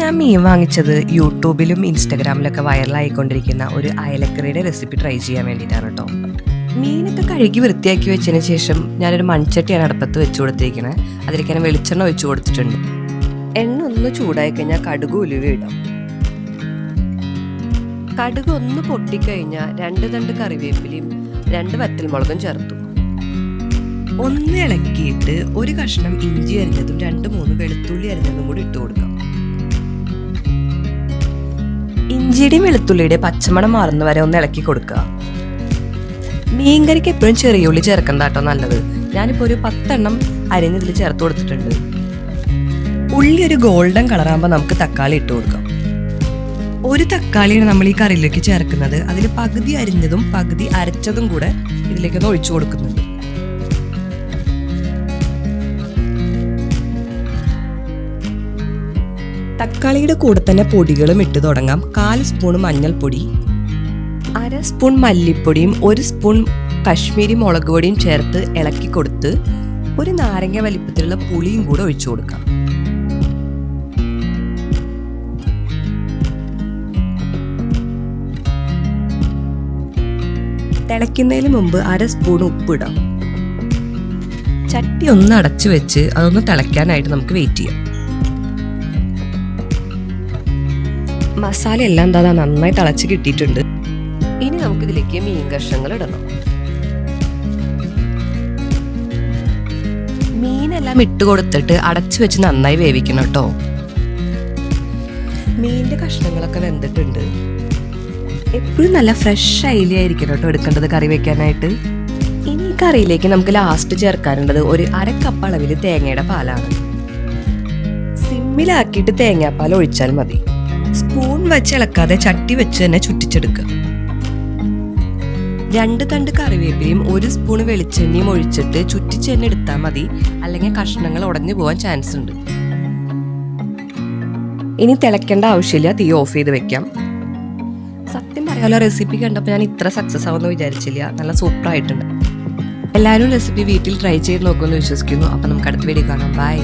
ഞാൻ മീൻ വാങ്ങിച്ചത് യൂട്യൂബിലും ഇൻസ്റ്റഗ്രാമിലൊക്കെ വൈറലായിക്കൊണ്ടിരിക്കുന്ന ഒരു അയലക്കറിയുടെ റെസിപ്പി ട്രൈ ചെയ്യാൻ വേണ്ടിയിട്ടാണ് കേട്ടോ. മീനൊക്കെ കഴുകി വൃത്തിയാക്കി വെച്ചതിന് ശേഷം ഞാനൊരു മൺചട്ടിയാണ് അടുപ്പത്ത് വെച്ച് കൊടുത്തിരിക്കുന്നത്. അതിലേക്ക് ഞാൻ വെളിച്ചെണ്ണ ഒഴിച്ചു കൊടുത്തിട്ടുണ്ട്. എണ്ണ ഒന്ന് ചൂടായി കഴിഞ്ഞാൽ കടുക് ഉലുവ ഇടാം. കടുക് ഒന്ന് പൊട്ടിക്കഴിഞ്ഞാൽ 2 തണ്ട് കറിവേപ്പിലയും 2 വറ്റൽമുളകും ചേർത്തു. ഒന്ന് ഇളക്കിയിട്ട് ഒരു കഷ്ണം ഇഞ്ചി അരിഞ്ഞതും 2-3 വെളുത്തുള്ളി അരിഞ്ഞതും കൂടി ഇട്ട് കൊടുക്കാം. ഇഞ്ചിയുടെയും വെളുത്തുള്ളിയുടെ പച്ചമണം മാറുന്ന വരെ ഒന്ന് ഇളക്കി കൊടുക്കുക. മീൻകറിക്ക് എപ്പോഴും ചെറിയ ഉള്ളി ചേർക്കണ്ട കേട്ടോ നല്ലത്. ഞാനിപ്പോൾ ഒരു 10 എണ്ണം അരിഞ്ഞതിൽ ചേർത്ത് കൊടുത്തിട്ടുണ്ട്. ഉള്ളി ഒരു ഗോൾഡൻ കളറാകുമ്പോൾ നമുക്ക് തക്കാളി ഇട്ട് കൊടുക്കാം. ഒരു തക്കാളിയാണ് നമ്മൾ ഈ കറിയിലേക്ക് ചേർക്കുന്നത്. അതിൽ പകുതി അരിഞ്ഞതും പകുതി അരച്ചതും കൂടെ ഇതിലേക്കൊന്ന് ഒഴിച്ചു കൊടുക്കുന്നുണ്ട്. തക്കാളിയുടെ കൂടെ തന്നെ പൊടികളും ഇട്ട് തുടങ്ങാം. 1/4 സ്പൂൺ മഞ്ഞൾപ്പൊടി, 1/2 സ്പൂൺ മല്ലിപ്പൊടിയും 1 സ്പൂൺ കശ്മീരി മുളക് പൊടിയും ചേർത്ത് ഇളക്കി കൊടുത്ത് ഒരു നാരങ്ങ വലിപ്പത്തിലുള്ള പുളിയും കൂടെ ഒഴിച്ചു കൊടുക്കാം. തിളയ്ക്കുന്നതിന് മുമ്പ് 1/2 സ്പൂൺ ഉപ്പിടാം. ചട്ടി ഒന്ന് അടച്ചു വെച്ച് അതൊന്ന് തിളയ്ക്കാനായിട്ട് നമുക്ക് വെയിറ്റ് ചെയ്യാം. മസാല എല്ലാം എന്താ നന്നായി തിളച്ച് കിട്ടിയിട്ടുണ്ട്. ഇനി നമുക്കിതിലേക്ക് മീൻ കഷ്ണങ്ങൾ ഇടണം. മീനെല്ലാം ഇട്ട് കൊടുത്തിട്ട് അടച്ചു വെച്ച് നന്നായി വേവിക്കണം കേട്ടോ. മീനിന്റെ കഷ്ണങ്ങളൊക്കെ വെന്തിട്ടുണ്ട്. എപ്പോഴും നല്ല ഫ്രഷ് അയിലയായിരിക്കണം കേട്ടോ എടുക്കേണ്ടത് കറി വെക്കാനായിട്ട്. ഇനി ഈ കറിയിലേക്ക് നമുക്ക് ലാസ്റ്റ് ചേർക്കാനുള്ളത് ഒരു 1/2 കപ്പ് അളവിൽ തേങ്ങയുടെ പാലാണ്. സിമ്മിലാക്കിയിട്ട് തേങ്ങാപ്പാൽ ഒഴിച്ചാൽ മതി. സ്പൂൺ വെച്ച് ഇളക്കാതെ ചട്ടി വെച്ച് തന്നെ ചുറ്റിച്ചെടുക്കുക. 2 തണ്ട് കറിവേപ്പിലയും 1 സ്പൂൺ വെളിച്ചെണ്ണയും ഒഴിച്ചിട്ട് ചുറ്റിച്ച് തന്നെ എടുത്താൽ മതി, അല്ലെങ്കിൽ കഷ്ണങ്ങൾ ഉടഞ്ഞു പോകാൻ ചാൻസ് ഉണ്ട്. ഇനി തിളയ്ക്കേണ്ട ആവശ്യമില്ല, തീ ഓഫ് ചെയ്ത് വെക്കാം. സത്യം പറയാലോ, റെസിപ്പി കണ്ടപ്പോൾ ഞാൻ ഇത്ര സക്സസ് ആവുമെന്ന് വിചാരിച്ചില്ല. നല്ല സൂപ്പർ ആയിട്ടുണ്ട്. എല്ലാവരും റെസിപ്പി വീട്ടിൽ ട്രൈ ചെയ്ത് നോക്കുമെന്ന് വിശ്വസിക്കുന്നു. അപ്പം നമുക്ക് അടുത്ത വീഡിയോ കാണാം. ബൈ.